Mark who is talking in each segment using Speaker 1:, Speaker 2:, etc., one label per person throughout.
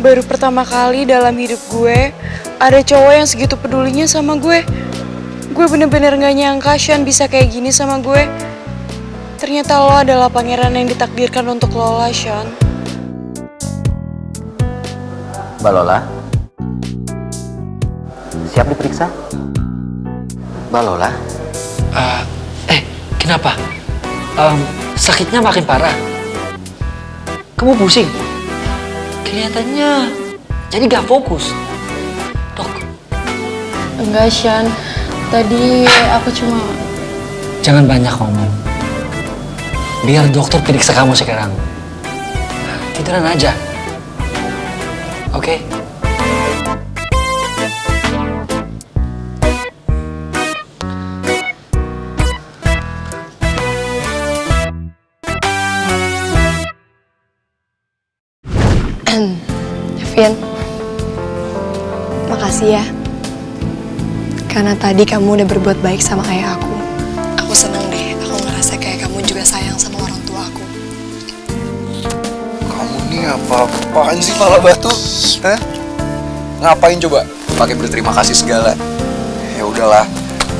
Speaker 1: Baru pertama kali dalam hidup gue ada cowok yang segitu pedulinya sama gue. Gue bener-bener gak nyangka Sean bisa kayak gini sama gue. Ternyata lo adalah pangeran yang ditakdirkan untuk Lola, Sean.
Speaker 2: Mbak Lola, siap diperiksa? Mbak Lola?
Speaker 3: Kenapa? Sakitnya makin parah. Kamu pusing? Kelihatannya jadi gak fokus. Dok.
Speaker 1: Enggak, Sean. Tadi aku cuma...
Speaker 3: Jangan banyak ngomong. Biar dokter periksa kamu sekarang. Tiduran aja. Oke?
Speaker 4: Vin, makasih ya. Karena tadi kamu udah berbuat baik sama ayah aku. Aku seneng deh, aku ngerasa kayak kamu juga sayang sama orang tua aku.
Speaker 5: Kamu nih apaan sih malah batu? Hah? Ngapain coba? Pakai berterima kasih segala. Ya udahlah,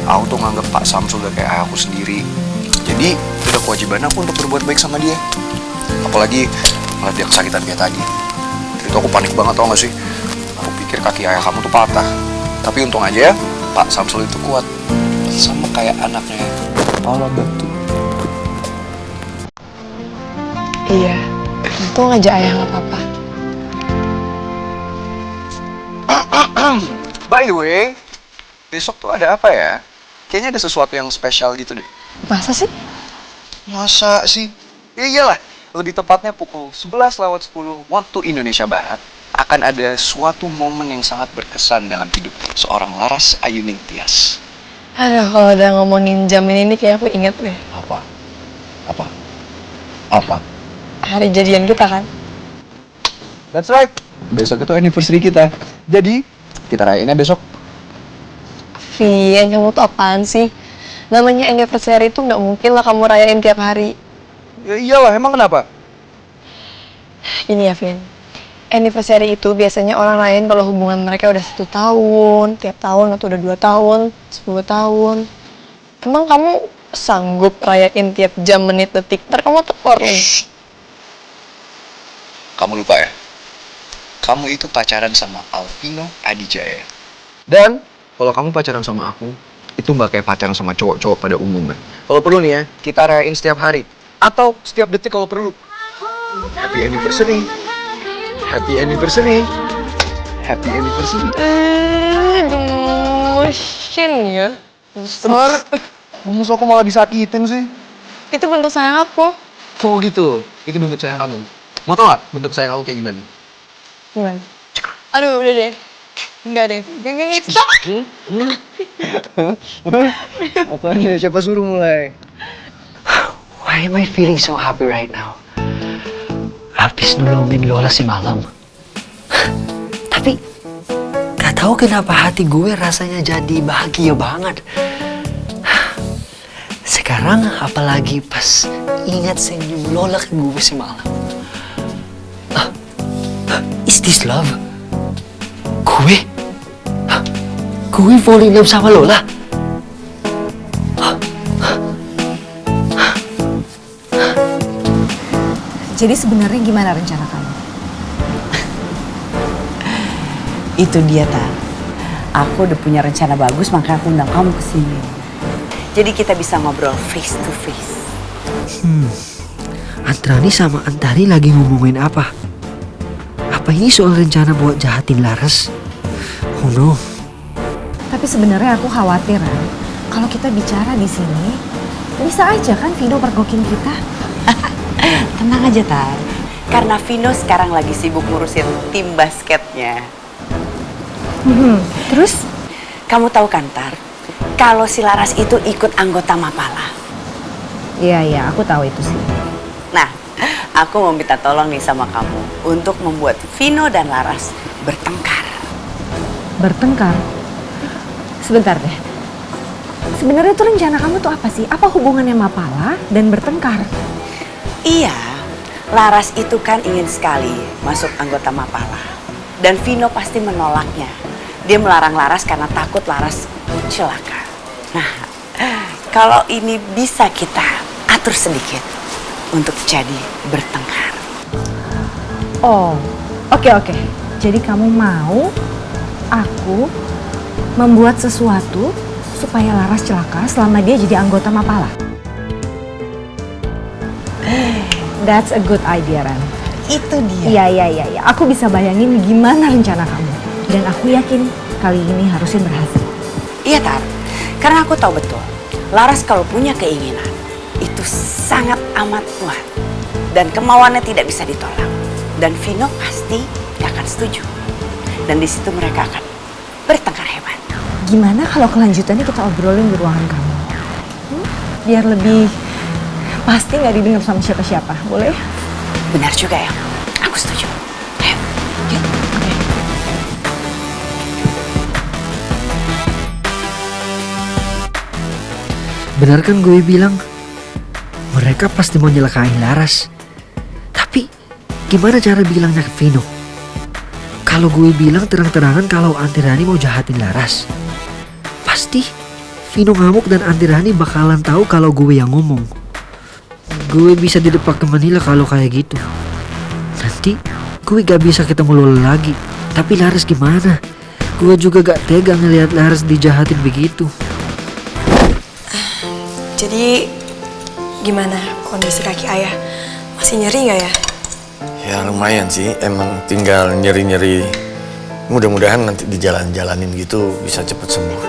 Speaker 5: aku tuh nganggep Pak Samsul udah kayak ayah aku sendiri. Jadi udah kewajiban aku untuk berbuat baik sama dia. Apalagi ngeliat dia kesakitan kayak tadi. Itu aku panik banget, tau gak sih? Aku pikir kaki ayah kamu tuh patah. Tapi untung aja ya, Pak Samsul itu kuat. Sama kayak anaknya, kepala batu.
Speaker 4: Iya, untung aja ayah gak apa-apa.
Speaker 5: By the way, besok tuh ada apa ya? Kayaknya ada sesuatu yang spesial gitu deh.
Speaker 4: Masa sih?
Speaker 5: Masa sih? Ya iyalah, lebih tepatnya pukul 11:10 waktu Indonesia Barat akan ada suatu momen yang sangat berkesan dalam hidup seorang Laras Ayuning Tias.
Speaker 4: Aduh, kalau udah ngomongin jam ini kayak aku inget deh.
Speaker 5: Apa? Apa? Apa?
Speaker 4: Hari jadian kita kan?
Speaker 5: That's right. Besok itu anniversary kita. Jadi, kita rayainnya besok.
Speaker 4: Vin, kamu tuh apaan sih? Namanya anniversary itu nggak mungkin lah kamu rayain tiap hari.
Speaker 5: Ya iyalah, emang kenapa?
Speaker 4: Ini ya, Vin. Anniversary itu biasanya orang lain kalau hubungan mereka udah 1 tahun, tiap tahun atau udah 2 tahun, 10 tahun. Emang kamu sanggup rayain tiap jam, menit, detik? Ntar kamu tekor nih.
Speaker 5: Kamu lupa ya? Kamu itu pacaran sama Alvino Adijaya. Dan kalau kamu pacaran sama aku, itu nggak kayak pacaran sama cowok-cowok pada umumnya. Kalau perlu nih ya, kita rayain setiap hari. Atau setiap detik kalau perlu. Happy anniversary. Happy anniversary. Happy anniversary.
Speaker 4: Gemosin ya. Besar.
Speaker 5: Masa aku malah disakitin sih?
Speaker 4: Itu bentuk sayang aku.
Speaker 5: Oh gitu, itu bentuk sayang kamu. Mau tau gak bentuk sayang aku kayak gimana?
Speaker 4: Gimana? Aduh, udah deh. Enggak deh. Enggak gitu.
Speaker 5: Apaan? Siapa suruh mulai?
Speaker 3: Why am I feeling so happy right now? Habis nolongin Lola semalam. Tapi gak tahu kenapa hati gue rasanya jadi bahagia banget. Sekarang apalagi pas ingat senyum Lola ke gue semalam. Is this love? Gue fall in love sama Lola.
Speaker 6: Jadi sebenarnya gimana rencana kamu? Itu dia, Tan. Aku udah punya rencana bagus, makanya aku undang kamu ke sini. Jadi kita bisa ngobrol face to face.
Speaker 3: Antrani sama Antari lagi ngomongin apa? Apa ini soal rencana buat jahatin Laras? Oh no.
Speaker 6: Tapi sebenarnya aku khawatir, Ran. Kalau kita bicara di sini, bisa aja kan Vino pergokin kita.
Speaker 7: Tenang aja, Tan. Karena Vino sekarang lagi sibuk ngurusin tim basketnya.
Speaker 6: Terus?
Speaker 7: Kamu tahu kan, Tar? Kalau si Laras itu ikut anggota Mapala.
Speaker 6: Iya, aku tahu itu sih.
Speaker 7: Nah, aku mau minta tolong nih sama kamu untuk membuat Vino dan Laras bertengkar.
Speaker 6: Bertengkar? Sebentar deh. Sebenarnya tuh rencana kamu tuh apa sih? Apa hubungannya Mapala dan bertengkar?
Speaker 7: Iya, Laras itu kan ingin sekali masuk anggota Mapala. Dan Vino pasti menolaknya. Dia melarang Laras karena takut Laras celaka. Nah, kalau ini bisa kita atur sedikit untuk jadi bertengkar.
Speaker 8: Oh, oke. Jadi kamu mau aku membuat sesuatu supaya Laras celaka selama dia jadi anggota Mapala? That's a good idea, Ran.
Speaker 7: Itu dia.
Speaker 8: Iya. Aku bisa bayangin gimana rencana kamu. Dan aku yakin kali ini harusnya berhasil.
Speaker 7: Iya, Tar. Karena aku tahu betul, Laras kalau punya keinginan, itu sangat amat kuat. Dan kemauannya tidak bisa ditolak. Dan Vino pasti akan setuju. Dan di situ mereka akan bertengkar hebat.
Speaker 8: Gimana kalau kelanjutannya kita obrolin di ruangan kamu? Biar lebih pasti nggak didengar sama siapa-siapa, boleh?
Speaker 7: Benar juga ya, aku setuju. Ayo, yuk.
Speaker 3: Benar kan gue bilang, mereka pasti mau nyelakain Laras. Tapi gimana cara bilangnya ke Vino? Kalau gue bilang terang-terangan kalau Anti Rani mau jahatin Laras, pasti Vino ngamuk dan Anti Rani bakalan tahu kalau gue yang ngomong. Gue bisa didepak ke Manila kalau kayak gitu. Nanti gue gak bisa ketemu Lola lagi. Tapi Laras gimana? Gue juga gak tega ngelihat Laras dijahatin begitu.
Speaker 4: Jadi gimana kondisi kaki ayah? Masih nyeri nggak ya?
Speaker 9: Ya lumayan sih, emang tinggal nyeri-nyeri. Mudah-mudahan nanti di jalan-jalanin gitu bisa cepet sembuh.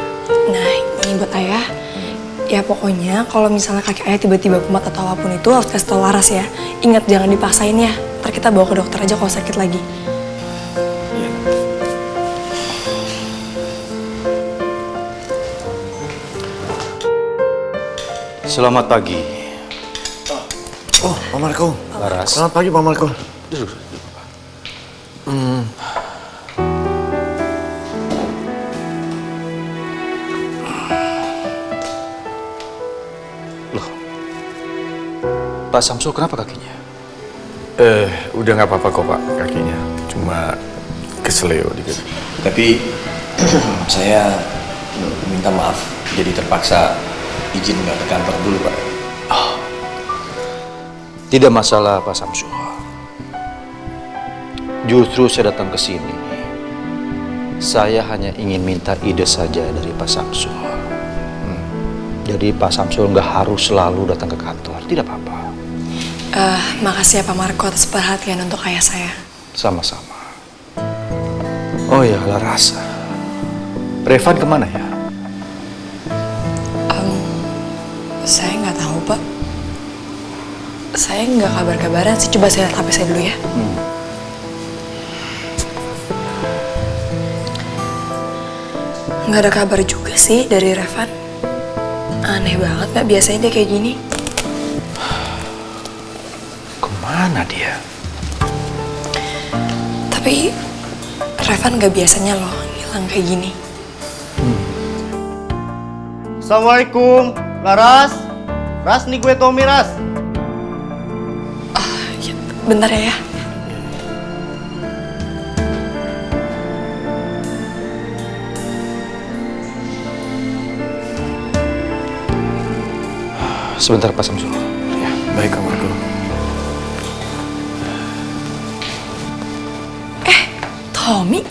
Speaker 4: Nah, ini buat ayah. Ya pokoknya kalau misalnya kaki ayah tiba-tiba kumat atau apapun itu harus kasih tau Laras ya. Ingat jangan dipaksain ya. Ntar kita bawa ke dokter aja kalau sakit lagi.
Speaker 5: Selamat pagi.
Speaker 9: Oh, Pak Marco.
Speaker 5: Laras.
Speaker 9: Selamat pagi, Pak Marco.
Speaker 5: Duduk. Loh, Pak Samsul kenapa kakinya?
Speaker 9: Udah nggak apa-apa kok Pak kakinya. Cuma keseleo dikit. Tapi saya minta maaf. Jadi terpaksa izin nggak ke kantor dulu Pak.
Speaker 5: Tidak masalah Pak Samsul. Justru saya datang ke sini. Saya hanya ingin minta ide saja dari Pak Samsul. Jadi Pak Samsul nggak harus selalu datang ke kantor. Tidak apa-apa.
Speaker 4: Makasih ya Pak Marco atas perhatian untuk ayah saya.
Speaker 5: Sama-sama. Oh ya, Laras. Revan kemana ya?
Speaker 4: Saya nggak tahu Pak. Saya nggak kabar-kabaran sih. Coba saya lihat HP saya dulu ya. Nggak ada kabar juga sih dari Revan. Aneh banget, nggak biasanya dia kayak gini.
Speaker 5: Kemana dia?
Speaker 4: Tapi Revan nggak biasanya loh hilang kayak gini.
Speaker 10: Assalamualaikum, Laras. Ras, nih gue Tommy, Ras.
Speaker 4: Ya, bentar ya.
Speaker 5: Sebentar Pak Samsul.
Speaker 9: Ya, baik Pak Marco.
Speaker 4: Tommy,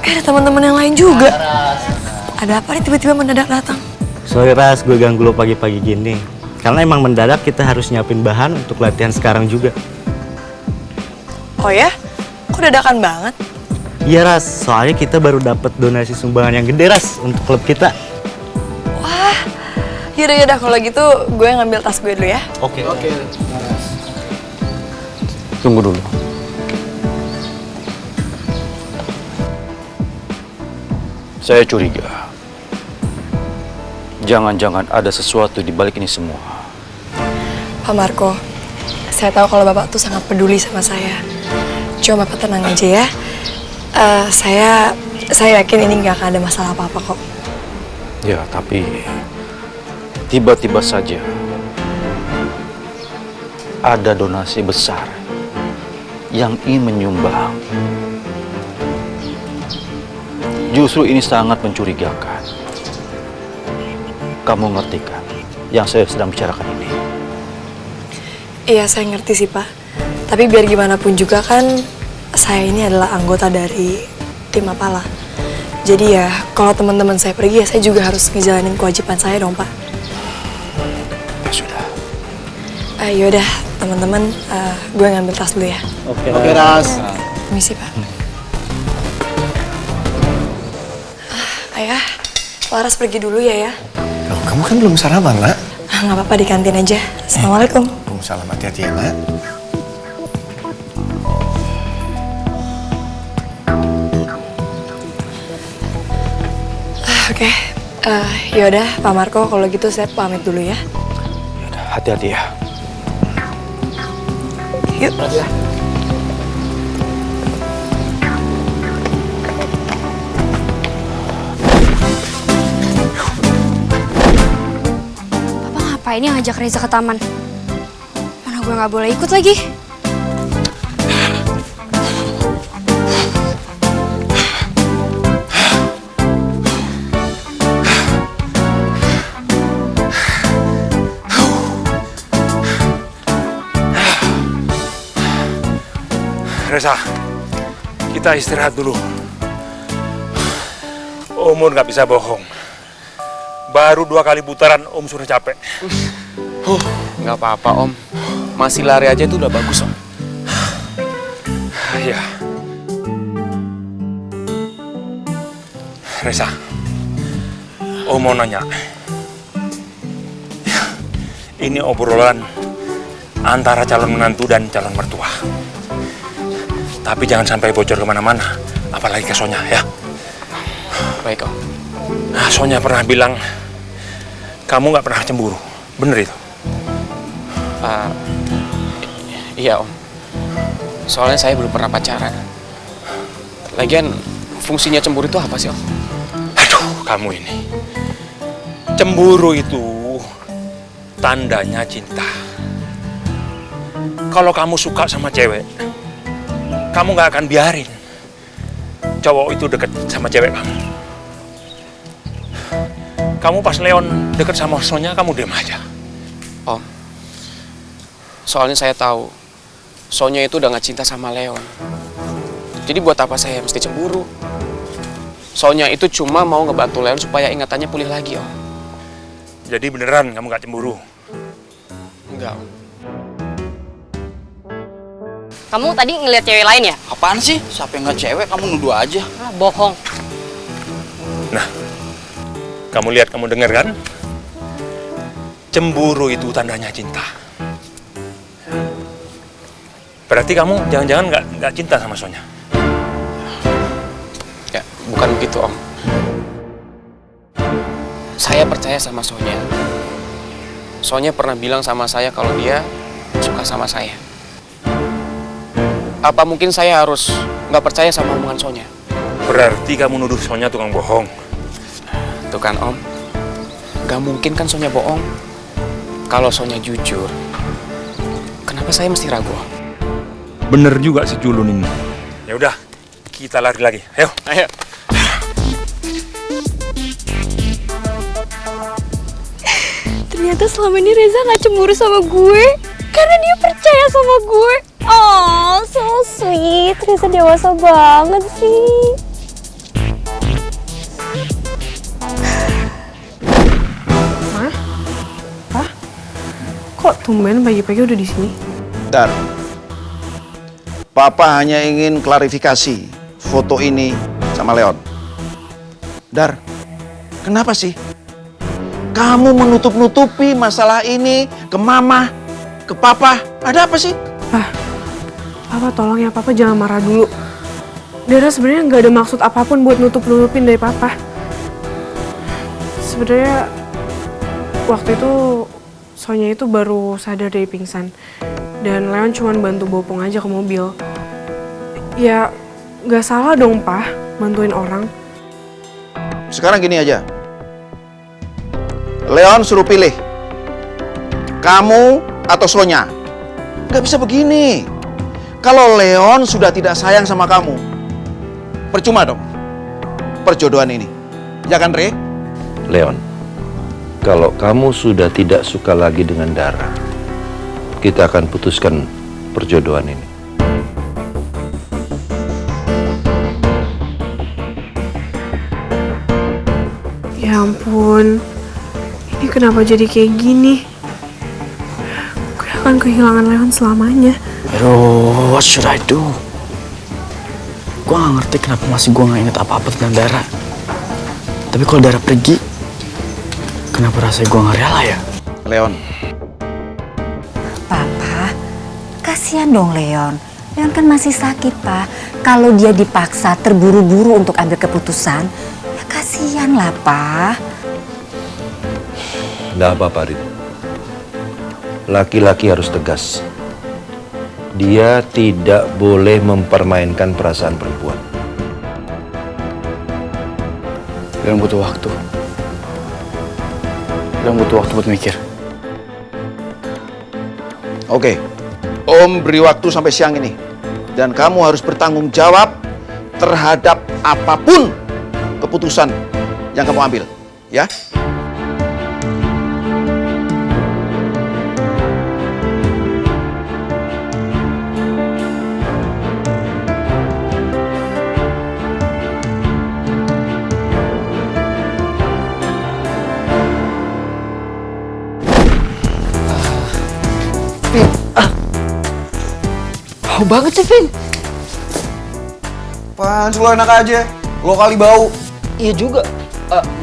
Speaker 4: ada teman-teman yang lain juga. Ada apa nih tiba-tiba mendadak datang?
Speaker 10: Sorry Ras, gue ganggu lo pagi-pagi gini. Karena emang mendadak kita harus nyiapin bahan untuk latihan sekarang juga.
Speaker 4: Oh ya? Kok dadakan banget?
Speaker 10: Iya Ras, soalnya kita baru dapat donasi sumbangan yang gede Ras untuk klub kita.
Speaker 4: Wah, yaudah kalau gitu gue ngambil tas gue dulu ya.
Speaker 10: Oke.
Speaker 5: Tunggu dulu. Saya curiga. Jangan-jangan ada sesuatu di balik ini semua.
Speaker 4: Pak Marco, saya tahu kalau Bapak tuh sangat peduli sama saya. Cuma Bapak tenang aja ya. Saya yakin ini nggak akan ada masalah apa-apa kok.
Speaker 5: Ya, tapi tiba-tiba saja ada donasi besar yang ingin menyumbang
Speaker 11: Justru ini sangat mencurigakan. Kamu ngerti kan yang saya sedang bicarakan ini?
Speaker 4: Iya, saya ngerti sih, Pak. Tapi biar gimana pun juga kan, saya ini adalah anggota dari tim Mapala. Jadi ya, kalau teman-teman saya pergi, ya saya juga harus ngejalanin kewajiban saya dong, Pak.
Speaker 11: Ya sudah.
Speaker 4: Yaudah, teman-teman, gue ngambil tas dulu ya.
Speaker 11: Oke, Ras.
Speaker 4: Permisi, Pak. Ayah, Laras pergi dulu ya.
Speaker 9: Loh, kamu kan belum sarapan, Nak.
Speaker 4: Nggak apa-apa, di kantin aja. Assalamualaikum.
Speaker 9: Waalaikumsalam, hati-hati ya, Nak.
Speaker 4: Oke, yaudah Pak Marco, kalau gitu saya pamit dulu ya.
Speaker 11: Hati-hati ya.
Speaker 4: Yuk.
Speaker 12: Papa ngapain ya ngajak Reza ke taman? Mana gue nggak boleh ikut lagi.
Speaker 13: Reza, kita istirahat dulu. Umur nggak bisa bohong. Baru 2 kali putaran Om sudah capek.
Speaker 5: Nggak apa-apa, Om. Masih lari aja itu udah bagus, Om.
Speaker 13: Iya. Reza, Om mau nanya. Ini obrolan antara calon menantu dan calon mertua. Tapi jangan sampai bocor kemana-mana, apalagi ke Sonya ya.
Speaker 5: Baik, Om.
Speaker 13: Nah, Sonya pernah bilang kamu nggak pernah cemburu, bener itu?
Speaker 5: Iya, Om. Soalnya saya belum pernah pacaran. Lagian fungsinya cemburu itu apa sih, Om?
Speaker 13: Aduh, kamu ini. Cemburu itu tandanya cinta. Kalau kamu suka sama cewek, kamu nggak akan biarin cowok itu deket sama cewek kamu. Kamu pas Leon deket sama Sonya, kamu diam aja.
Speaker 5: Om, soalnya saya tahu Sonya itu udah gak cinta sama Leon. Jadi buat apa saya mesti cemburu? Sonya itu cuma mau ngebantu Leon supaya ingatannya pulih lagi, Om.
Speaker 13: Jadi beneran kamu gak cemburu?
Speaker 5: Enggak, Om.
Speaker 14: Kamu tadi ngeliat cewek lain ya?
Speaker 2: Apaan sih? Siapa yang nggak cewek? Kamu nuduh aja.
Speaker 14: Bohong.
Speaker 13: Nah, kamu lihat, kamu dengar kan? Cemburu itu tandanya cinta. Berarti kamu jangan-jangan nggak cinta sama Sonya?
Speaker 5: Ya, bukan begitu, Om. Saya percaya sama Sonya. Sonya pernah bilang sama saya kalau dia suka sama saya. Apa mungkin saya harus nggak percaya sama omongan Sonya?
Speaker 13: Berarti kamu nuduh Sonya tukang bohong?
Speaker 5: Tuh kan, Om. Gak mungkin kan Sonya bohong. Kalau Sonya jujur, kenapa saya mesti ragu?
Speaker 13: Bener juga si culun ini. Ya udah, kita lari lagi. Ayo.
Speaker 5: Ayo.
Speaker 12: Ternyata selama ini Reza gak cemburu sama gue karena dia percaya sama gue. Oh, so sweet. Reza dewasa banget sih.
Speaker 4: Mah? Pak? Kok tumben pagi-pagi udah di sini?
Speaker 11: Dar, Papa hanya ingin klarifikasi foto ini sama Leon. Dar, kenapa sih? Kamu menutup-nutupi masalah ini ke Mama, ke Papa. Ada apa sih?
Speaker 4: Papa tolong ya, Papa jangan marah dulu. Dara sebenarnya nggak ada maksud apapun buat nutup-nutupin dari Papa. Sebenarnya waktu itu Sonya itu baru sadar dari pingsan. Dan Leon cuma bantu bopong aja ke mobil. Ya nggak salah dong, Pak, bantuin orang.
Speaker 11: Sekarang gini aja. Leon suruh pilih. Kamu atau Sonya. Nggak bisa begini. Kalau Leon sudah tidak sayang sama kamu, percuma dong. perjodohan ini. Ya kan, Re?
Speaker 9: Leon, kalau kamu sudah tidak suka lagi dengan Dara, kita akan putuskan perjodohan ini.
Speaker 15: Ya ampun, ini kenapa jadi kayak gini? Gue akan kehilangan Leon selamanya.
Speaker 2: Aduh, what should I do? Gue gak ngerti kenapa masih gue gak inget apa-apa tentang Dara. Tapi kalau Dara pergi, kenapa rasanya gue gak rela ya?
Speaker 11: Leon.
Speaker 8: Papa, kasihan dong Leon. Leon kan masih sakit, Pak. Kalau dia dipaksa terburu-buru untuk ambil keputusan, ya kasihan lah, Pak.
Speaker 9: Nggak apa-apa, Rit. Laki-laki harus tegas. Dia tidak boleh mempermainkan perasaan perempuan.
Speaker 2: Leon butuh waktu. Leon butuh waktu buat mikir.
Speaker 11: Oke, Om beri waktu sampai siang ini. Dan kamu harus bertanggung jawab terhadap apapun keputusan yang kamu ambil. Ya?
Speaker 3: Bau banget sih, Vin.
Speaker 5: Apaan sih lo enak aja? Lo kali bau.
Speaker 3: Iya juga.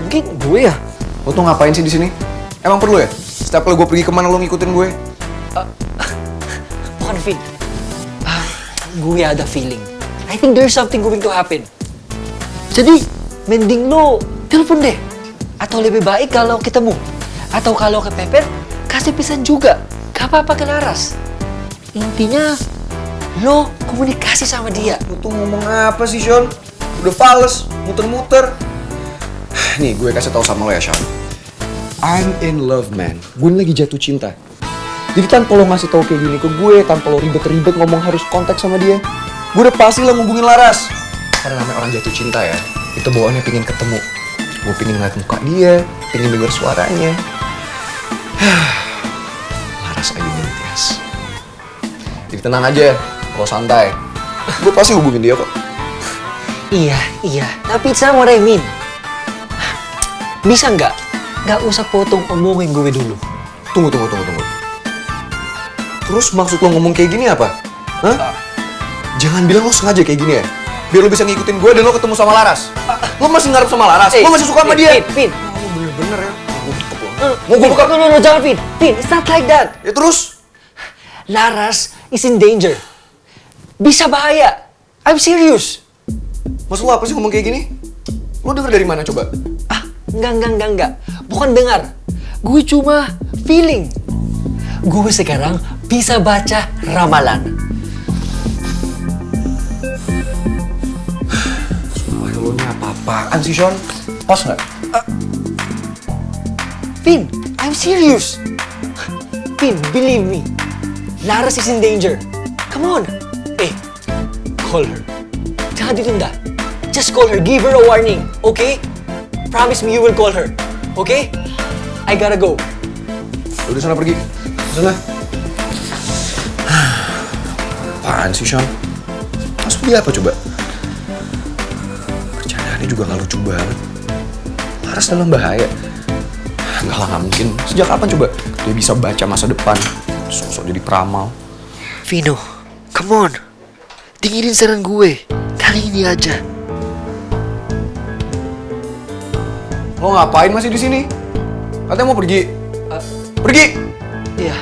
Speaker 3: Mungkin gue ya.
Speaker 5: Lo tuh ngapain sih di sini? Emang perlu ya? Setiap kali gue pergi kemana lo ngikutin gue?
Speaker 3: Bukan, Vin. Gue ada feeling. I think there's something going to happen. Jadi, mending lo telepon deh. Atau lebih baik kalau ketemu. Atau kalau kepepet, kasih pesan juga. Gak apa-apa ke Laras. Intinya, lo komunikasi sama dia.
Speaker 5: Lo tuh ngomong apa sih, Sean? Udah fales, muter-muter. Nih, gue kasih tahu sama lo ya, Sean. I'm in love, man. Gue lagi jatuh cinta. Jadi tanpa lo ngasih tahu kayak gini ke gue, tanpa lo ribet-ribet ngomong harus kontak sama dia, gue udah pasti lah ngubungin Laras. Karena namanya orang jatuh cinta ya, itu bawaannya pengen ketemu. Gue pengen ngeliat muka dia, pengen denger suaranya. Laras aja Nintias. Jadi tenang aja, lo santai. Gue pasti hubungin dia kok.
Speaker 3: Iya. Tapi sama Remin. Bisa nggak? Nggak usah potong omongin gue dulu.
Speaker 5: Tunggu. Terus maksud lo ngomong kayak gini apa? Hah? Jangan bilang lo sengaja kayak gini ya. Biar lo bisa ngikutin gue dan lo ketemu sama Laras. Lo masih ngarep sama Laras? Lo masih suka sama dia?
Speaker 3: Vin.
Speaker 5: Oh, bener-bener ya.
Speaker 3: Mau gue buka? No, jangan, Vin. Vin, it's not like that.
Speaker 5: Ya terus?
Speaker 3: Laras is in danger. Bisa bahaya. I'm serious.
Speaker 5: Maksud lo apa sih ngomong kayak gini? Lo denger dari mana coba?
Speaker 3: Enggak. Bukan dengar. Gue cuma feeling. Gue sekarang bisa baca ramalan.
Speaker 5: Sumpah lo ini apa-apaan sih, Sean? Pas nggak?
Speaker 3: Vin, I'm serious. Vin, believe me. Laras is in danger. Come on. Call her. Jangan ditunda. Just call her. Give her a warning, okay? Promise me you will call her, okay? I gotta go.
Speaker 5: Udah sana pergi. Sana. Apaan sih, Sean? Maksud dia apa coba? Bercandaannya juga gak lucu banget. Laras dalam bahaya. Enggak lah, gak mungkin. Sejak kapan coba dia bisa baca masa depan? Sosok jadi peramal.
Speaker 3: Vino, come on. Dinginin saran gue. Kali ini aja.
Speaker 5: Lo ngapain masih di sini? Katanya mau pergi. Pergi!
Speaker 3: Iya.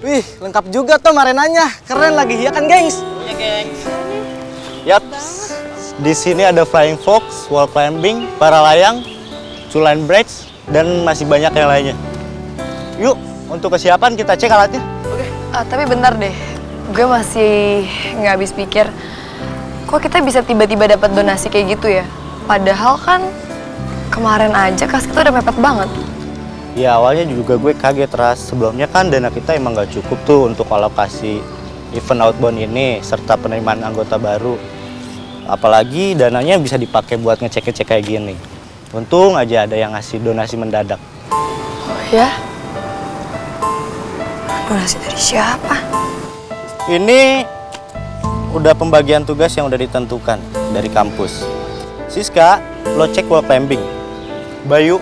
Speaker 16: Wih, lengkap juga tuh marenanya. Keren lagi, ya kan, gengs?
Speaker 10: Iya, gengs. Yap. Di sini ada flying fox, wall climbing, para layang, two-line bridge, dan masih banyak yang lainnya. Yuk, untuk kesiapan kita cek alatnya.
Speaker 4: Oke. Tapi bentar deh. Gue masih nggak habis pikir. Kok kita bisa tiba-tiba dapat donasi kayak gitu ya? Padahal kan kemarin aja kas kita udah mepet banget.
Speaker 10: Ya awalnya juga gue kaget, Ras. Sebelumnya kan dana kita emang nggak cukup tuh untuk alokasi event outbound ini serta penerimaan anggota baru. Apalagi dananya bisa dipakai buat ngecek-ngecek kayak gini. Untung aja ada yang ngasih donasi mendadak.
Speaker 4: Oh ya? Donasi dari siapa?
Speaker 10: Ini udah pembagian tugas yang udah ditentukan dari kampus. Siska, lo cek wall climbing. Bayu,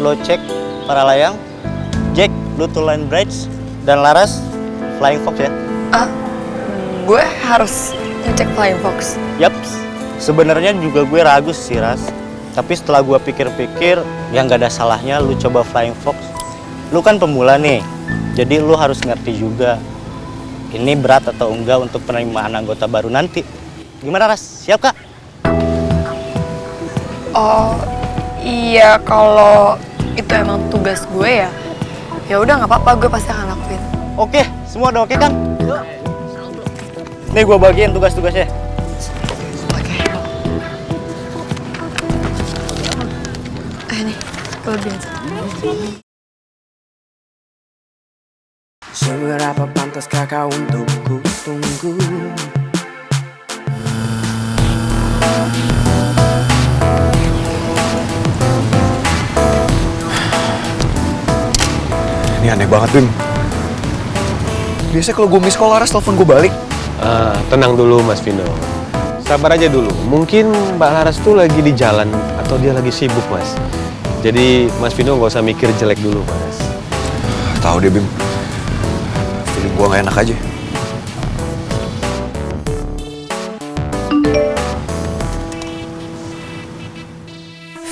Speaker 10: lo cek para layang. Jack, lo tuh line bridge. Dan Laras, flying fox ya.
Speaker 4: Gue harus ngecek flying fox.
Speaker 10: Yaps. Sebenarnya juga gue ragu sih, Ras. Tapi setelah gue pikir-pikir, ya nggak ada salahnya lu coba flying fox. Lu kan pemula nih, jadi lu harus ngerti juga ini berat atau enggak untuk penerimaan anggota baru nanti. Gimana, Ras? Siap, Kak?
Speaker 4: Oh iya, kalau itu emang tugas gue ya, ya udah nggak apa-apa, gue pasti akan lakuin.
Speaker 10: Oke, semua udah oke kan? Nih gue bagiin tugas-tugasnya.
Speaker 4: Nih, kelebihan.
Speaker 17: Seberapa pantaskah kau untuk ku tunggu?
Speaker 5: Ini aneh banget, Bim. Biasanya kalau gue miss call Laras, telepon gue balik.
Speaker 9: Tenang dulu, Mas Vino. Sabar aja dulu. Mungkin Mbak Laras tuh lagi di jalan atau dia lagi sibuk, Mas. Jadi Mas Vino nggak usah mikir jelek dulu, Mas.
Speaker 5: Tahu deh, Bim. Feeling gue nggak enak aja.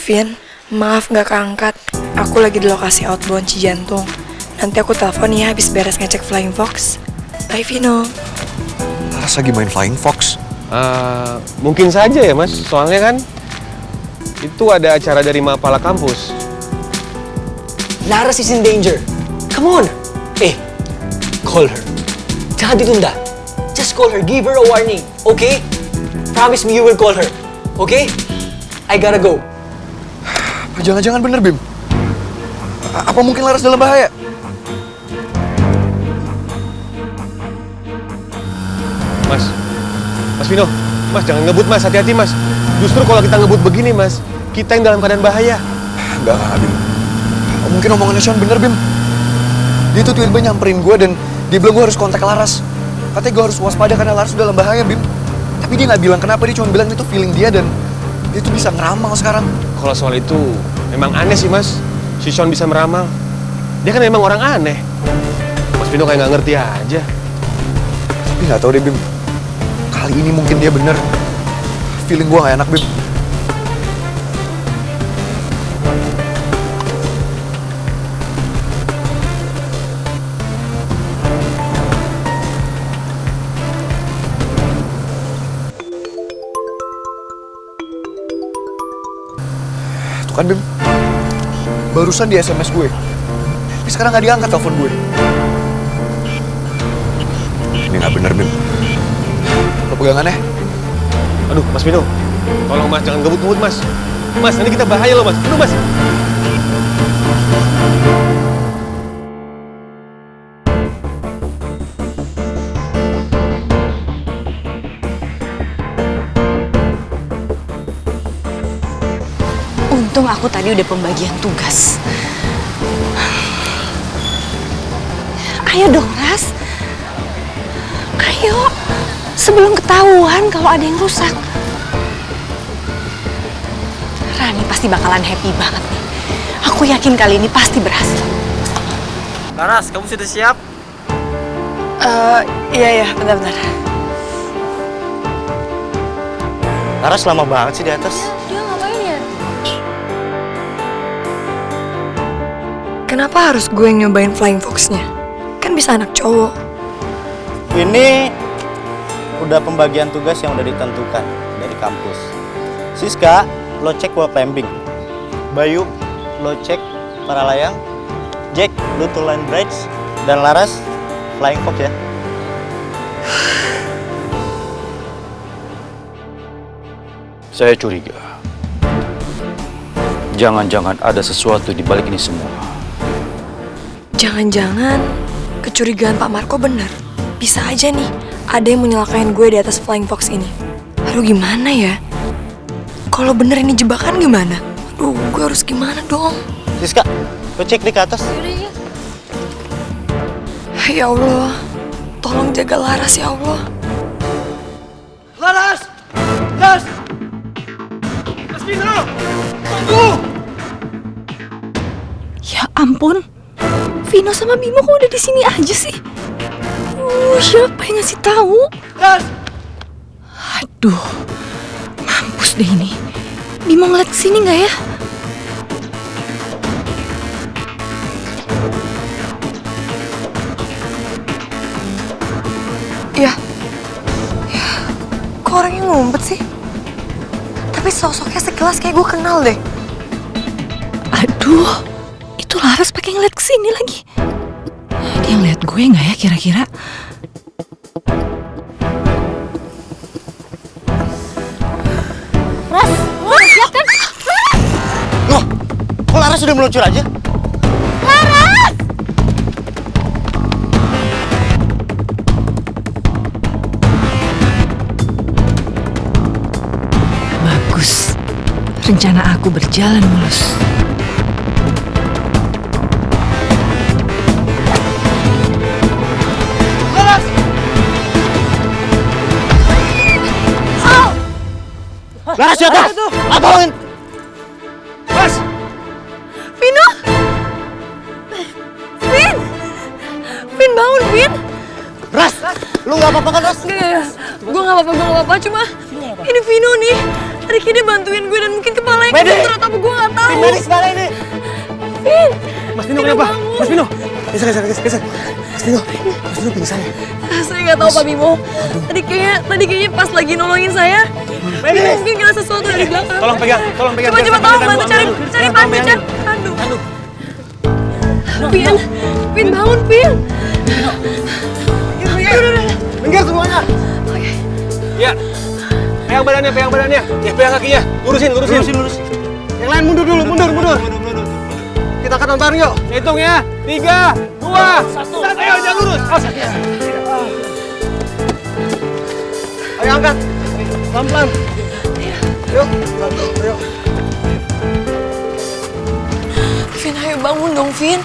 Speaker 4: Vin, maaf nggak keangkat. Aku lagi di lokasi outbound Cijantung. Nanti aku telepon ya habis beres ngecek flying fox. Bye, Vino.
Speaker 5: Laras lagi main flying fox.
Speaker 9: Mungkin saja ya, Mas. Soalnya kan itu ada acara dari Mapala kampus.
Speaker 3: Laras is in danger. Come on. Call her. Jangan ditunda. Just call her. Give her a warning. Okay? Promise me you will call her. Okay? I gotta go.
Speaker 5: Jangan-jangan bener, Bim. Apa mungkin Laras dalam bahaya?
Speaker 9: Mas Vino, Mas jangan ngebut, Mas. Hati-hati, Mas. Justru kalau kita ngebut begini, Mas, kita yang dalam keadaan bahaya.
Speaker 5: Enggak, Bim. Mungkin omongannya Sean bener, Bim. Dia tuh tiba-tiba nyamperin gue dan dia bilang gue harus kontak Laras. Katanya gue harus waspada karena Laras dalam bahaya, Bim. Tapi dia nggak bilang kenapa, dia cuma bilang itu feeling dia dan dia tuh bisa ngeramal sekarang.
Speaker 9: Kalau soal itu, memang aneh sih, Mas. Si Sean bisa meramal. Dia kan memang orang aneh. Mas Vino kayak nggak ngerti aja.
Speaker 5: Tapi nggak tahu deh, Bim. Kali ini mungkin dia bener. Feeling gue gak enak, Bim. Tuh kan, Bim. Barusan di SMS gue. Tapi sekarang gak diangkat telepon gue. Ini gak bener, Bim. Lo pegangannya?
Speaker 9: Aduh, Mas Vino. Tolong, Mas. Jangan ngebut-ngebut, Mas. Mas, nanti kita bahaya loh, Mas. Aduh, Mas.
Speaker 12: Untung aku tadi udah pembagian tugas. Ayo dong, Ras. Ayo. Sebelum ketahuan kalau ada yang rusak. Rani pasti bakalan happy banget nih. Aku yakin kali ini pasti berhasil.
Speaker 16: Laras, kamu sudah siap?
Speaker 4: Iya, bentar-bentar.
Speaker 10: Laras lama banget sih di atas.
Speaker 12: Dia ngapain ya?
Speaker 4: Kenapa harus gue yang nyobain flying fox-nya? Kan bisa anak cowok.
Speaker 10: Ini udah pembagian tugas yang udah ditentukan dari kampus. Siska, lo cek wall climbing. Bayu, lo cek para layang. Jack, lo tuh line bridge. Dan Laras, flying fox ya.
Speaker 11: Saya curiga. Jangan-jangan ada sesuatu di balik ini semua.
Speaker 4: Jangan-jangan kecurigaan Pak Marco benar. bisa aja nih ada yang menyelakain gue di atas Flying Fox ini. Aduh gimana ya? Kalau bener ini jebakan gimana? Aduh, gue harus gimana dong?
Speaker 10: Siska, lo cek di ke atas.
Speaker 4: Ya Allah, tolong jaga Laras ya Allah.
Speaker 16: Laras! Laras! Mas Vino! Tunggu!
Speaker 12: Ya ampun, Vino sama Bimo kok udah di sini aja sih? Siapa yang ngasih tahu?
Speaker 16: Laras!
Speaker 12: Aduh, mampus deh ini. Bimo ngeliat kesini nggak ya?
Speaker 4: Ya, kok orangnya ngumpet sih? Tapi sosoknya sekelas kayak gue kenal deh.
Speaker 12: Aduh, itu Laras pakai ngeliat kesini lagi. Dia ngeliat gue nggak ya kira-kira?
Speaker 8: Ras, siap kan?
Speaker 10: Loh, kok Laras sudah meluncur aja?
Speaker 8: Laras!
Speaker 12: Bagus, rencana aku berjalan mulus.
Speaker 10: Laras siapa? Apaan?
Speaker 16: Mas!
Speaker 4: Vino! Vin! Vin bangun, Vin!
Speaker 10: Ras! Lu gak apa-apa kan, Ras?
Speaker 4: Enggak. Gue gak apa-apa, cuma ini Vino nih. Tadi kayaknya dia bantuin gue dan mungkin kepalanya kebentur atau apa gue gak tahu.
Speaker 10: Medis mana ini?
Speaker 4: Vin!
Speaker 16: Mas Vino kenapa? Mas Vino! Geser. Mas Vino pingsan ya?
Speaker 4: Saya nggak tahu Pak Bimo. Tadi kayaknya pas lagi nolongin saya, Bimo mungkin kena sesuatu dari belakang.
Speaker 16: Tolong pegang.
Speaker 4: Coba tolong bantu cari pandu, Chan. Aduh. Vin bangun, Vin.
Speaker 16: Minggir semuanya.
Speaker 4: Oke.
Speaker 16: Ya. Pegang badannya. Ya, pegang kakinya. Lurusin. Yang lain mundur dulu, mundur. Kita akan nonton yuk. Hitung ya. 3, 2, 1. Ayo, jangan lurus. Ayo angkat. Pelan-pelan. Yuk, ayo.
Speaker 4: Vin, ayo bangun dong, Vin.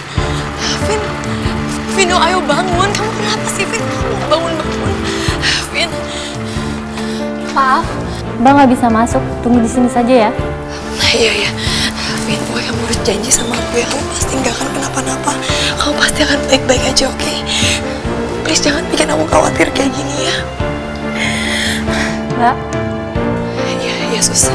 Speaker 4: Vino, ayo bangun. Kamu kenapa sih, Vin? Bangun. Vin.
Speaker 12: Maaf, Bang nggak bisa masuk. Tunggu di sini saja ya.
Speaker 4: Iya. Vin, gue kamu harus janji sama aku ya. Kamu pasti nggak akan kenapa-napa. Kamu pasti akan baik-baik aja, oke? Please jangan bikin aku khawatir kayak gini ya.
Speaker 12: Mbak.
Speaker 4: Iya, Sus.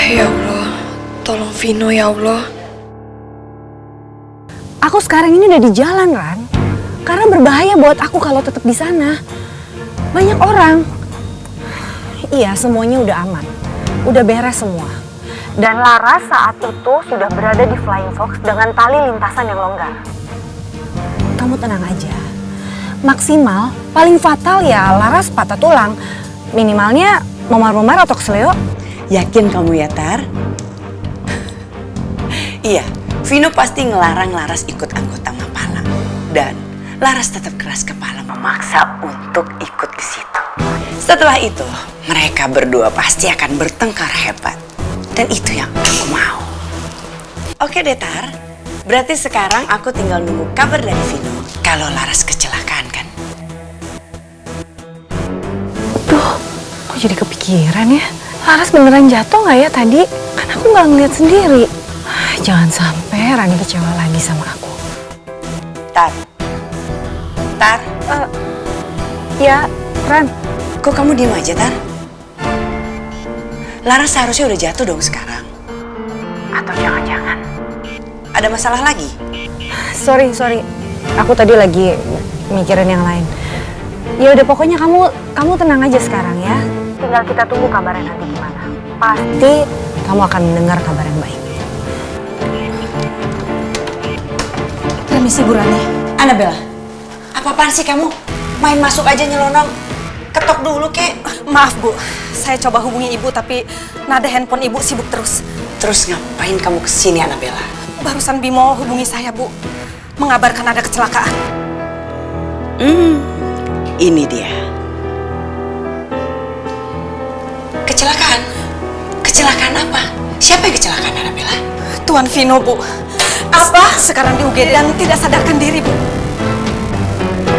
Speaker 4: Ya Allah, tolong Vino ya Allah.
Speaker 12: Aku sekarang ini udah di jalan, Ran. Karena berbahaya buat aku kalau tetap di sana. Banyak orang. Iya, semuanya udah aman. Udah beres semua. Dan Laras saat itu sudah berada di Flying Fox dengan tali lintasan yang longgar. Kamu tenang aja. Maksimal, paling fatal ya Laras patah tulang. Minimalnya memar-memar atau kesleo.
Speaker 7: Yakin kamu ya, Tar? Iya, Vino pasti ngelarang Laras ikut anggota Mapala. Dan Laras tetap keras kepala memaksa untuk ikut ke situ. Setelah itu, mereka berdua pasti akan bertengkar hebat. Dan itu yang aku mau. Oke deh, Tar. Berarti sekarang aku tinggal nunggu kabar dari Vino kalau Laras kecelakaan kan?
Speaker 12: Duh, kok jadi kepikiran ya? Laras beneran jatuh nggak ya tadi? Kan aku nggak ngeliat sendiri. Jangan sampai Rani kecewa lagi sama aku.
Speaker 7: Tar.
Speaker 12: Ya, Ran.
Speaker 7: Kok kamu diem aja, Tar? Laras seharusnya udah jatuh dong sekarang. Atau jangan-jangan ada masalah lagi?
Speaker 12: Sorry. Aku tadi lagi mikirin yang lain. Ya udah pokoknya kamu tenang aja sekarang ya. Tinggal kita tunggu kabarnya nanti gimana. Pasti kamu akan mendengar kabar yang baik. Permisi Bu Rani.
Speaker 7: Annabella, apa-apaan sih kamu? Main masuk aja nyelonong. Ketok dulu, kek.
Speaker 18: Maaf, Bu. Saya coba hubungi Ibu, tapi nada handphone Ibu sibuk terus.
Speaker 7: Terus ngapain kamu kesini, Annabella?
Speaker 18: Barusan Bimo hubungi saya, Bu. Mengabarkan ada kecelakaan.
Speaker 7: Ini dia. Kecelakaan? Kecelakaan apa? Siapa yang kecelakaan, Annabella?
Speaker 18: Tuan Vino, Bu.
Speaker 7: Apa?
Speaker 18: Sekarang di UGD dan tidak sadarkan diri, Bu.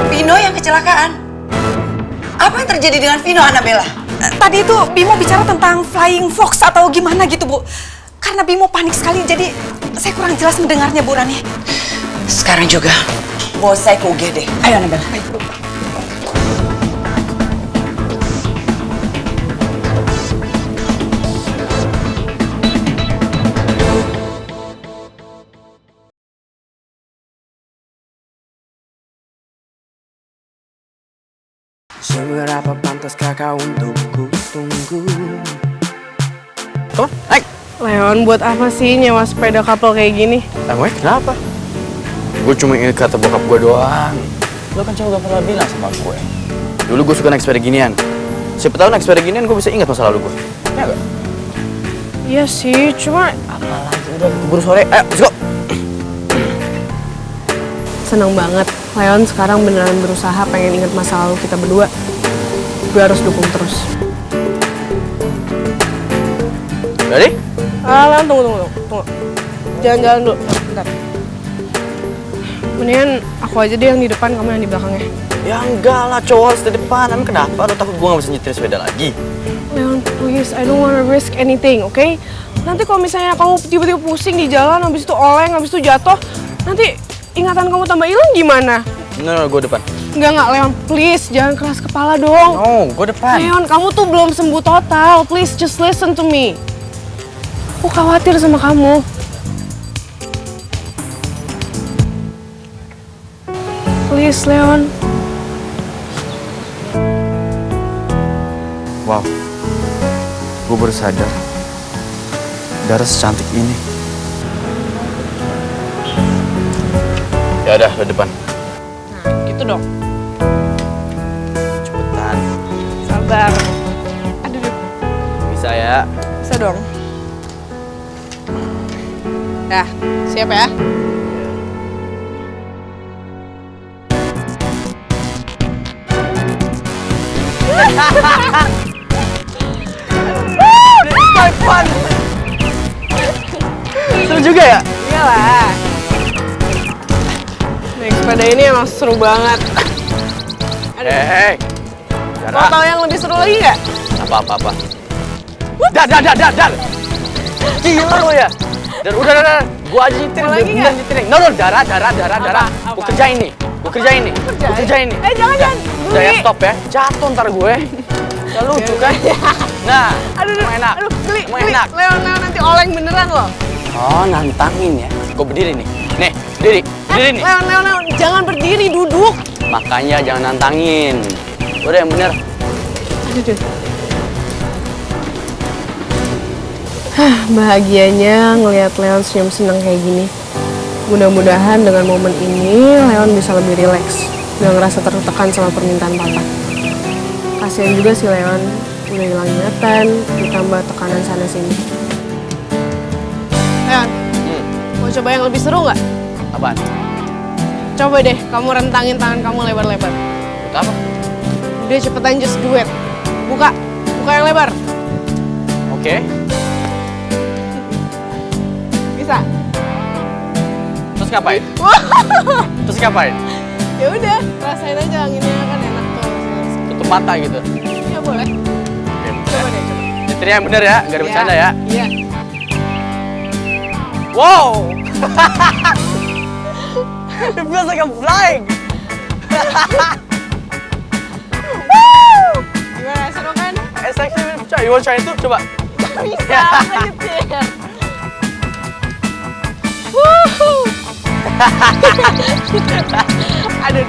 Speaker 7: Vino yang kecelakaan? Apa yang terjadi dengan Vino, Annabella?
Speaker 18: Tadi itu Bimo bicara tentang flying fox atau gimana gitu, Bu. Karena Bimo panik sekali, jadi saya kurang jelas mendengarnya, Bu Rani.
Speaker 7: Sekarang juga, bawa saya ke UGD. Ayo, Annabella.
Speaker 18: Baik, Bu.
Speaker 17: Seberapa pantaskah kau untuk ku tunggu?
Speaker 15: Naik. Leon, buat apa sih nyewa sepeda couple kayak gini?
Speaker 2: Emangnya kenapa? Gue cuma inget kata bokap gue doang. Lo kan cuma gak pernah bilang sama gue. Dulu gue suka naik sepeda ginian. Siapa tahu naik sepeda ginian gue bisa ingat masa lalu gue. Ya gak?
Speaker 15: Iya sih, cuma...
Speaker 2: Apalagi udah keburu sore. Ayo, let's go!
Speaker 15: Seneng banget. Leon sekarang beneran berusaha pengen inget masa lalu kita berdua. Gue harus dukung terus.
Speaker 2: Ready?
Speaker 15: Leon, tunggu. Jalan-jalan dulu. Bentar. Mendingan aku aja deh yang di depan, kamu yang di belakangnya.
Speaker 2: Ya enggak lah, cowok harus di depan. Emang kenapa? Lo takut gue gak bisa nyetir sepeda lagi?
Speaker 15: Leon, please, I don't wanna risk anything, okay? Nanti kalau misalnya kamu tiba-tiba pusing di jalan, habis itu oleng, habis itu jatuh, nanti ingatan kamu tambah hilang gimana?
Speaker 2: No, gue depan.
Speaker 15: Enggak, Leon, please, jangan keras kepala dong.
Speaker 2: No, gue depan.
Speaker 15: Leon, kamu tuh belum sembuh total, please just listen to me. Aku khawatir sama kamu. Please, Leon.
Speaker 2: Wow, gue baru sadar Dara secantik ini. Ya udah, lo depan.
Speaker 15: Nah, gitu dong.
Speaker 2: Cepetan.
Speaker 15: Sabar. Aduh.
Speaker 2: Bisa ya?
Speaker 15: Bisa dong. Dah, siap ya?
Speaker 2: This quite fun. Seru juga ya?
Speaker 15: Iyalah. Naik sepeda ini emang seru banget.
Speaker 2: Hei.
Speaker 15: Mau tahu yang lebih seru lagi nggak?
Speaker 2: Apa. Dar. Gila lo ya. Dan udah. Gua aja nyetir.
Speaker 15: Mau lagi nggak?
Speaker 2: No, Dara. Gua kerjain nih.
Speaker 15: Jangan.
Speaker 2: Udah ya, stop ya. Jatuh ntar gue. Gak lucu kan? Nah,
Speaker 15: Aduh,
Speaker 2: enak.
Speaker 15: geli.
Speaker 2: Enak.
Speaker 15: Leon, nanti oleng beneran loh.
Speaker 2: Oh, nantangin ya. Gue berdiri nih. Nih, berdiri nih.
Speaker 15: Leon, jangan berdiri, duduk.
Speaker 2: Makanya jangan nantangin. Udah yang bener.
Speaker 15: Aduh. Bahagianya ngelihat Leon senyum senang kayak gini. Mudah-mudahan dengan momen ini Leon bisa lebih rileks, gak ngerasa tertekan sama permintaan papa. Kasian juga si Leon, udah hilang ingatan, ditambah tekanan sana sini. Leon, mau coba yang lebih seru nggak?
Speaker 2: Apaan?
Speaker 15: Coba deh, kamu rentangin tangan kamu lebar-lebar.
Speaker 2: Apa?
Speaker 15: Udah cepetan, just do it. Buka yang lebar.
Speaker 2: Oke.
Speaker 15: Bisa.
Speaker 2: Terus ngapain?
Speaker 15: Ya udah, rasain aja anginnya kan enak tuh.
Speaker 2: Tutup mata gitu.
Speaker 15: Iya boleh. Coba deh.
Speaker 2: Nyetirnya yang bener ya, gak ada bercanda ya.
Speaker 15: Iya.
Speaker 2: Wow. It feels like I'm flying.
Speaker 15: Gimana, seru kan?
Speaker 2: It's actually really fun. You want to try it too? Coba.
Speaker 15: Gak bisa, nyetir. Woohoo! Aduh.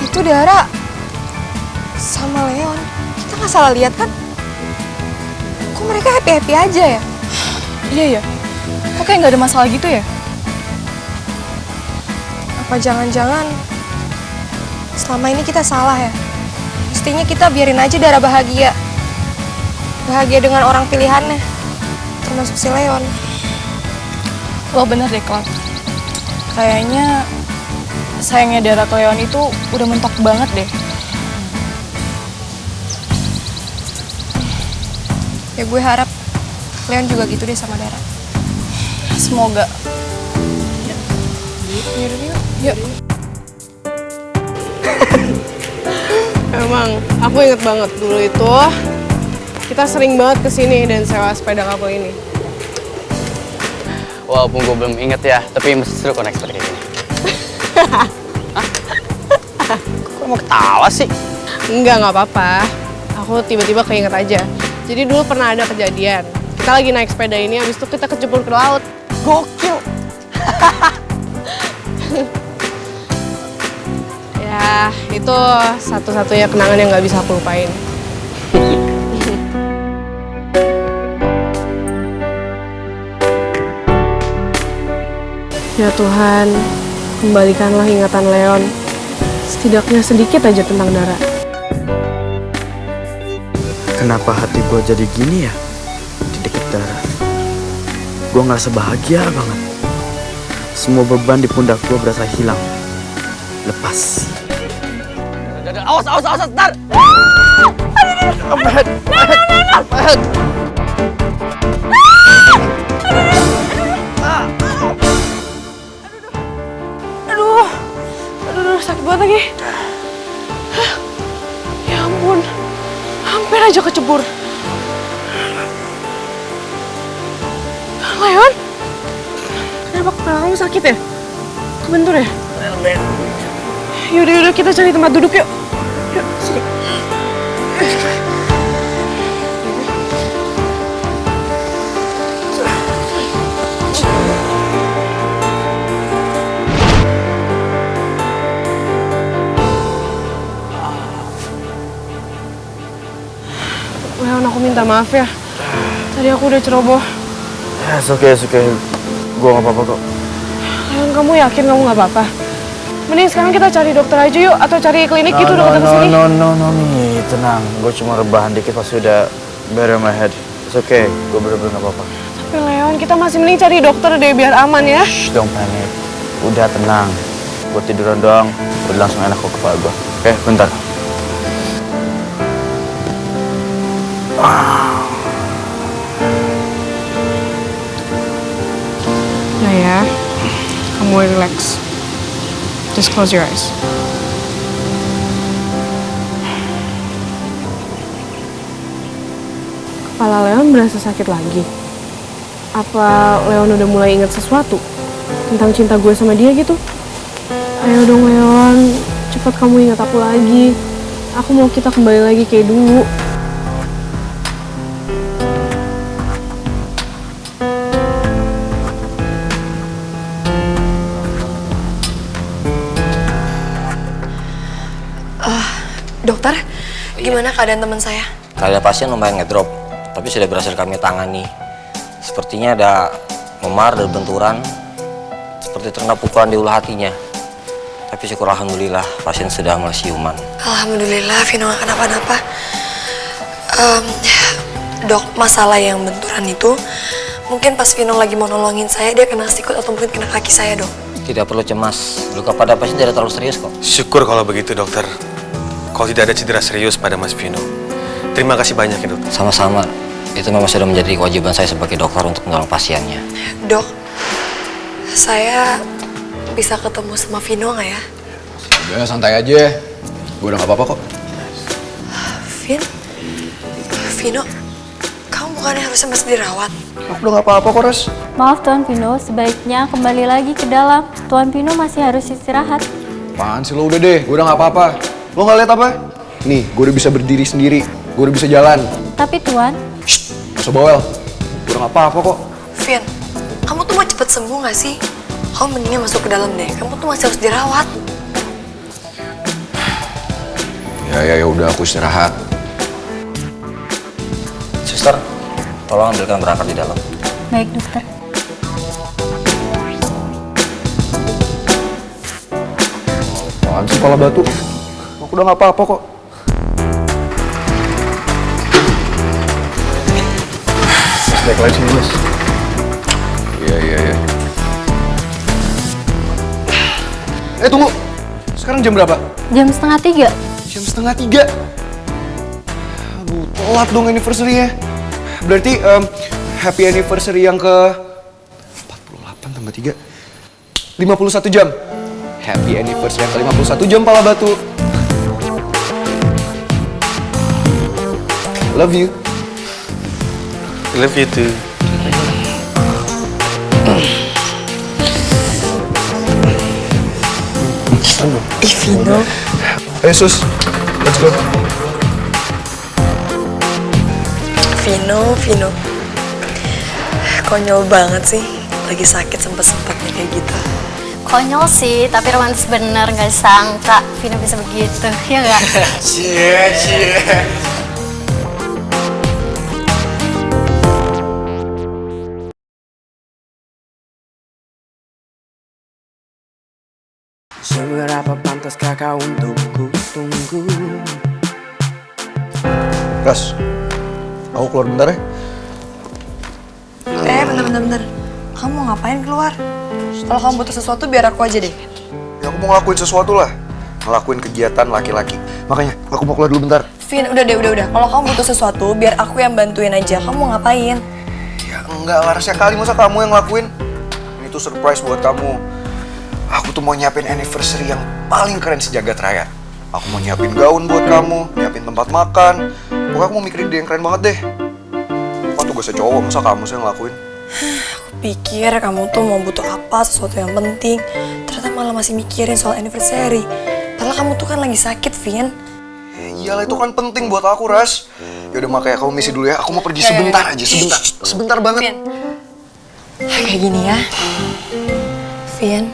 Speaker 4: Itu Dara sama Leon. Kita nggak salah lihat kan? Kok mereka happy-happy aja ya?
Speaker 1: Iya ya, kok kayak nggak ada masalah gitu ya?
Speaker 4: Apa jangan-jangan selama ini kita salah ya? Mestinya kita biarin aja Dara bahagia. Bahagia dengan orang pilihannya, termasuk si Leon.
Speaker 1: Lo bener deh, Cloud. Kayaknya sayangnya Dara ke Leon itu udah mentok banget deh.
Speaker 4: Ya gue harap Leon juga gitu deh sama Dara.
Speaker 1: Semoga.
Speaker 4: Yuk.
Speaker 15: Emang, aku inget banget dulu itu kita sering banget kesini dan sewa sepeda couple ini.
Speaker 2: Walaupun gue belum inget ya, tapi mesti seru connect seperti ini. Kok mau ketawa sih?
Speaker 15: Enggak apa-apa. Aku tiba-tiba keinget aja. Jadi dulu pernah ada kejadian. Kita lagi naik sepeda ini, habis itu kita kecebur ke laut.
Speaker 2: Gokil!
Speaker 15: Ya, itu satu-satunya kenangan yang nggak bisa aku lupain. Ya Tuhan, kembalikanlah ingatan Leon. Setidaknya sedikit aja tentang Dara.
Speaker 2: Kenapa hati gue jadi gini ya? Di deket Dara. Gue ngerasa bahagia banget. Semua beban di pundak gue berasa hilang. Lepas. Awas, Dar!
Speaker 15: Aduh, sakit banget lagi. Ya ampun, hampir aja kecebur. Leon, kenapa kepala kamu sakit ya? Kebentur ya? Yaudah, kita cari tempat duduk yuk. Yuk, sini. Leon, aku minta maaf ya. Tadi aku udah ceroboh.
Speaker 2: Ya, oke. Gue gak apa-apa kok.
Speaker 15: Leon, kamu yakin kamu gak apa-apa? Mending sekarang kita cari dokter aja yuk, atau cari klinik gitu dekat sini.
Speaker 2: No, nih, tenang. Gue cuma rebahan dikit pas udah better my head. It's okay, gue bener-bener gak apa-apa.
Speaker 15: Tapi Leon, kita masih mending cari dokter deh biar aman ya.
Speaker 2: Shh, don't panic. Udah tenang. Gue tiduran doang, udah langsung enak kok kepala gue. Oke, bentar.
Speaker 15: Nah ya, kamu relax. Just close your eyes. Kepala Leon berasa sakit lagi. Apa Leon udah mulai ingat sesuatu tentang cinta gue sama dia gitu? Ayo dong Leon, cepat kamu ingat aku lagi. Aku mau kita kembali lagi kayak dulu.
Speaker 4: Dokter, gimana keadaan teman saya?
Speaker 19: Keadaan pasien lumayan ngedrop, tapi sudah berhasil kami tangani. Sepertinya ada memar dan benturan, seperti terkena pukulan di ulu hatinya. Tapi syukur alhamdulillah, pasien sudah mulai siuman.
Speaker 4: Alhamdulillah, Vino gak kenapa-napa. Dok, masalah yang benturan itu, mungkin pas Vino lagi mau nolongin saya, dia kena sikut atau mungkin kena kaki saya, Dok.
Speaker 19: Tidak perlu cemas, luka pada pasien tidak terlalu serius kok.
Speaker 9: Syukur kalau begitu, dokter. Kalau tidak ada cedera serius pada Mas Vino. Terima kasih banyak ya, dokter.
Speaker 19: Sama-sama. Itu memang sudah menjadi kewajiban saya sebagai dokter untuk menolong pasiennya.
Speaker 4: Dok, saya bisa ketemu sama Vino nggak ya?
Speaker 5: Udah, santai aja. Gue udah gak apa-apa kok.
Speaker 4: Vino, kamu bukannya harusnya masih dirawat?
Speaker 5: Aku udah gak apa-apa kok, Res.
Speaker 20: Maaf Tuan Vino, sebaiknya kembali lagi ke dalam. Tuan Vino masih harus istirahat.
Speaker 5: Apaan sih lo, udah deh. Gue udah gak apa-apa. Lo gak lihat apa? Nih, gue udah bisa berdiri sendiri. Gue udah bisa jalan.
Speaker 20: Tapi Tuan...
Speaker 5: Shh, gak usah bawel. Gue udah gak apa-apa kok.
Speaker 4: Vin, kamu tuh mau cepet sembuh gak sih? Kamu mendingan masuk ke dalam deh. Kamu tuh masih harus dirawat.
Speaker 5: Ya udah, aku istirahat.
Speaker 19: Suster, tolong ambilkan berangkat di dalam.
Speaker 20: Baik dokter.
Speaker 5: Apaan sih kepala batu? Aku udah gak apa-apa kok. Baik lagi sini, Mas. Iya. Tunggu. Sekarang jam berapa?
Speaker 20: Jam 2:30.
Speaker 5: Jam 2:30? Aduh, telat dong anniversary-nya. Berarti happy anniversary yang ke 48 tambah 3 51 jam. Happy anniversary yang ke 51 jam pala batu. Love you.
Speaker 13: Love you too.
Speaker 4: Vino.
Speaker 5: Ayo sus, let's go.
Speaker 4: Vino. Konyol banget sih. Lagi sakit sempet-sempetnya kayak gitu.
Speaker 20: Konyol sih, tapi romantis bener. Gak disangka Vino bisa begitu, ya nggak?
Speaker 5: Cie.
Speaker 17: Seberapa pantaskah kau untuk ku tunggu?
Speaker 5: Ras, aku keluar bentar ya.
Speaker 4: Bentar. Kamu mau ngapain keluar? Kalau kamu butuh sesuatu biar aku aja deh.
Speaker 5: Ya aku mau ngelakuin sesuatu lah. Ngelakuin kegiatan laki-laki. Makanya aku mau keluar dulu bentar.
Speaker 4: Vin, udah. Kalau kamu butuh sesuatu biar aku yang bantuin aja. Kamu mau ngapain?
Speaker 5: Ya enggak, Larasnya kali masa kamu yang ngelakuin. Ini tuh surprise buat kamu. Aku tuh mau nyiapin anniversary yang paling keren sejagat raya. Aku mau nyiapin gaun buat kamu, nyiapin tempat makan. Pokoknya aku mau mikirin dia yang keren banget deh. Apa tugasnya cowok, masa kamu sih yang ngelakuin?
Speaker 4: Aku pikir kamu tuh mau butuh apa, sesuatu yang penting. Ternyata malah masih mikirin soal anniversary. Padahal kamu tuh kan lagi sakit, Vin.
Speaker 5: Iyalah, itu kan penting buat aku, Ras. Yaudah makanya kamu misi dulu ya. Aku mau pergi sebentar aja, sebentar banget.
Speaker 4: Vin. Kayak gini ya. Vin.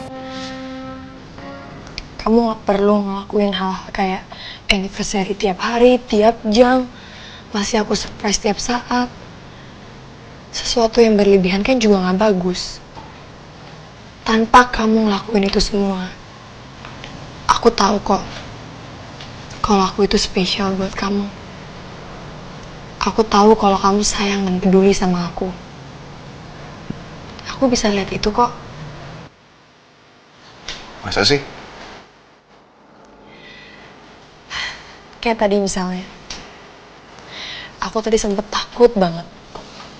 Speaker 4: Kamu gak perlu ngelakuin hal kayak anniversary tiap hari, tiap jam. Masih aku surprise tiap saat. Sesuatu yang berlebihan kan juga gak bagus. Tanpa kamu ngelakuin itu semua, aku tahu kok kalau aku itu spesial buat kamu. Aku tahu kalau kamu sayang dan peduli sama aku. Aku bisa lihat itu kok.
Speaker 5: Masa sih?
Speaker 4: Kayak tadi misalnya, aku tadi sempet takut banget.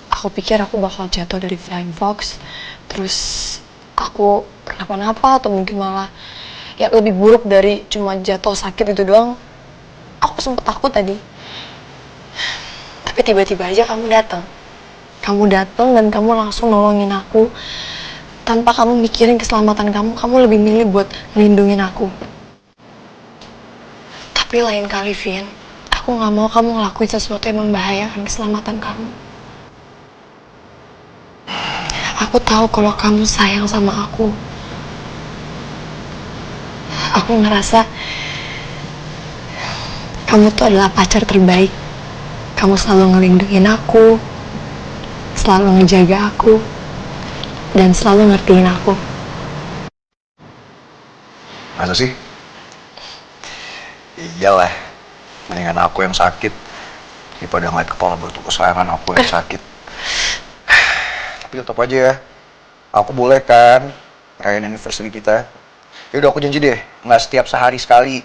Speaker 4: Aku pikir aku bakal jatuh dari Flying Fox, terus aku kenapa-napa atau mungkin malah ya lebih buruk dari cuma jatuh sakit itu doang. Aku sempet takut tadi. Tapi tiba-tiba aja kamu datang. Kamu datang dan kamu langsung nolongin aku. Tanpa kamu mikirin keselamatan kamu lebih milih buat ngelindungin aku. Tapi lain kali, Vin, aku gak mau kamu ngelakuin sesuatu yang membahayakan keselamatan kamu. Aku tahu kalau kamu sayang sama aku. Aku ngerasa kamu tuh adalah pacar terbaik. Kamu selalu ngelindungin aku, selalu ngejaga aku, dan selalu ngertiin aku.
Speaker 5: Masa sih? Iyalah, mendingan aku yang sakit daripada ngeliat kepala batu kesayangan aku yang sakit. Tapi tetap aja ya, aku boleh kan rayain anniversary kita. Yaudah aku janji deh, nggak setiap sehari sekali,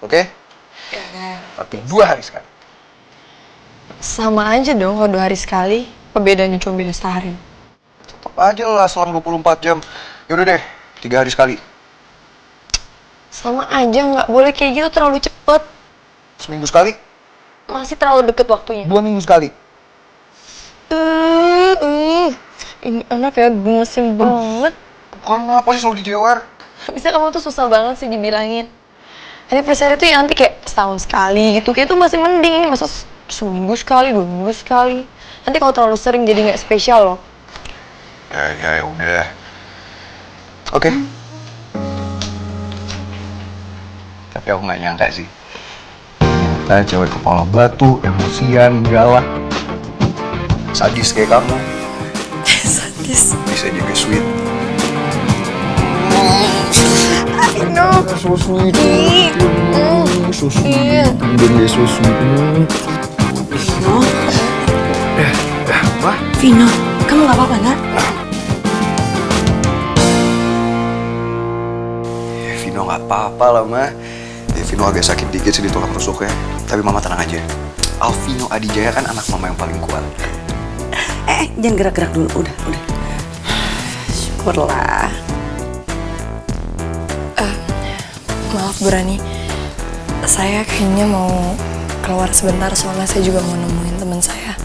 Speaker 5: oke? Tapi 2 hari sekali.
Speaker 4: Sama aja dong kalau 2 hari sekali, perbedaannya cuma beda sehari.
Speaker 5: Tetap aja lah selama 24 jam. Yaudah deh, 3 hari sekali.
Speaker 4: Sama aja, nggak boleh kayak gitu, terlalu cepet.
Speaker 5: Seminggu sekali?
Speaker 4: Masih terlalu deket waktunya.
Speaker 5: 2 minggu sekali.
Speaker 4: Ini anak ya gemesin banget.
Speaker 5: Kenapa sih selalu dijewer?
Speaker 4: Bisa kamu tuh susah banget sih dibilangin. Anniversary tuh ya nanti kayak setahun sekali gitu. Kayak tuh masih mending. Masa seminggu sekali, 2 minggu sekali. Nanti kalau terlalu sering jadi nggak spesial loh.
Speaker 5: Ya udah. Oke. Tapi aku nggak nyangka sih. Ternyata cewek kepala batu, emosian, galak, sadis kayak kamu.
Speaker 4: Sadis.
Speaker 5: Bisa juga sweet.
Speaker 11: So sweet. So sweet. Dan dia so sweet.
Speaker 7: Apa? Vino, kamu nggak apa-apa, nak?
Speaker 5: Vino nggak apa-apa lah, Ma. Vino agak sakit dikit sih di tulang rusuknya. Tapi Mama tenang aja. Alvino Adijaya kan anak Mama yang paling kuat.
Speaker 7: Jangan gerak-gerak dulu, udah. Syukurlah.
Speaker 4: Maaf Bu Rani, saya kayaknya mau keluar sebentar soalnya saya juga mau nemuin teman saya.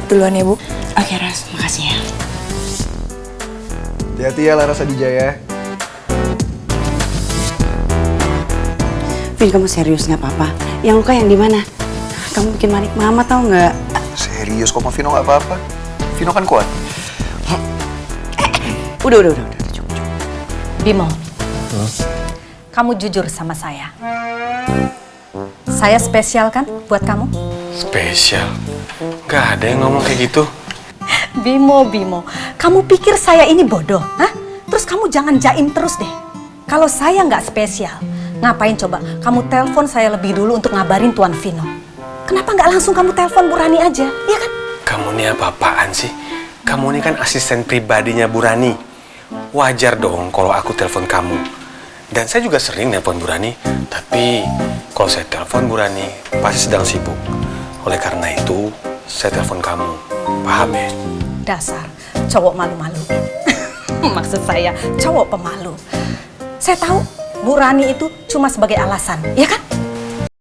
Speaker 4: Duluan ya Bu.
Speaker 7: Oke Ras, makasih ya.
Speaker 5: Hati-hati ya Laras Adijaya.
Speaker 7: Vin, kamu serius nggak apa-apa? Yang luka yang di mana? Kamu bikin panik Mama tau nggak?
Speaker 5: Serius kok, Ma, Vino nggak apa-apa. Vino kan kuat.
Speaker 7: Udah, cukup.
Speaker 18: Bimo, kamu jujur sama saya. Saya spesial kan buat kamu?
Speaker 13: Spesial? Gak ada yang ngomong kayak gitu.
Speaker 18: Bimo, kamu pikir saya ini bodoh? Hah? Terus kamu jangan jaim terus deh. Kalau saya nggak spesial, ngapain coba kamu telepon saya lebih dulu untuk ngabarin Tuan Vino? Kenapa nggak langsung kamu telepon Bu Rani aja, iya kan?
Speaker 13: Kamu ini apa-apaan sih? Kamu ini kan asisten pribadinya Bu Rani. Wajar dong kalau aku telepon kamu. Dan saya juga sering telepon Bu Rani. Tapi kalau saya telepon Bu Rani, pasti sedang sibuk. Oleh karena itu, saya telepon kamu. Paham ya?
Speaker 18: Dasar cowok malu-malu. Maksud saya cowok pemalu. Saya tahu Bu Rani itu cuma sebagai alasan, ya kan?